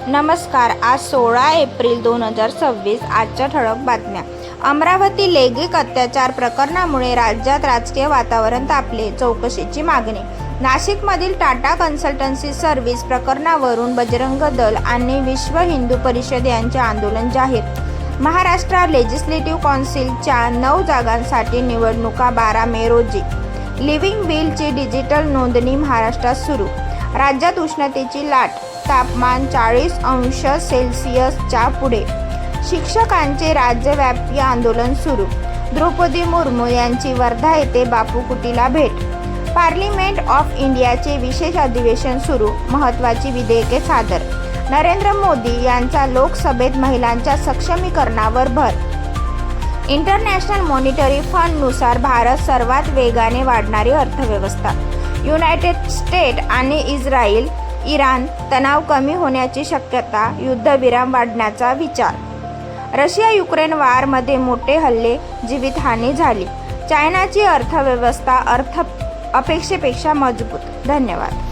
नमस्कार. आज 16 एप्रिल 2026. आजच्या ठळक बातम्या. अमरावती लैंगिक अत्याचार प्रकरणामुळे राज्यात राजकीय वातावरण तापले, चौकशीची मागणी. नाशिकमधील टाटा कन्सल्टन्सी सर्व्हिस प्रकरणावरून बजरंग दल आणि विश्व हिंदू परिषद यांचे आंदोलन जाहीर. महाराष्ट्र लेजिस्लेटिव्ह काउन्सिलच्या 9 जागांसाठी निवडणुका 12 मे रोजी. लिव्हिंग विलची डिजिटल नोंदणी महाराष्ट्रात सुरू. राज्यात उष्णतेची लाट, तापमान 40 अंश सेल्सिअसच्या पुढे. शिक्षकांचे राज्यव्यापी आंदोलन सुरू. द्रौपदी मुर्मू यांची वर्धा येथे बापू कुटीला भेट. पार्लिमेंट ऑफ इंडियाचे विशेष अधिवेशन सुरू. महत्त्वाची विधेयके सादर. नरेंद्र मोदी यांचा लोकसभेत महिलांच्या सक्षमीकरणावर भर. इंटरनॅशनल मॉनिटरी फंडनुसार भारत सर्वात वेगाने वाढणारी अर्थव्यवस्था. युनायटेड स्टेट आणि इराण तणाव कमी होण्याची शक्यता. युद्धविराम वाढण्याचा विचार. रशिया युक्रेन वारमध्ये मोठे हल्ले, जीवितहानी झाली. चायनाची अर्थव्यवस्था अपेक्षेपेक्षा मजबूत. धन्यवाद.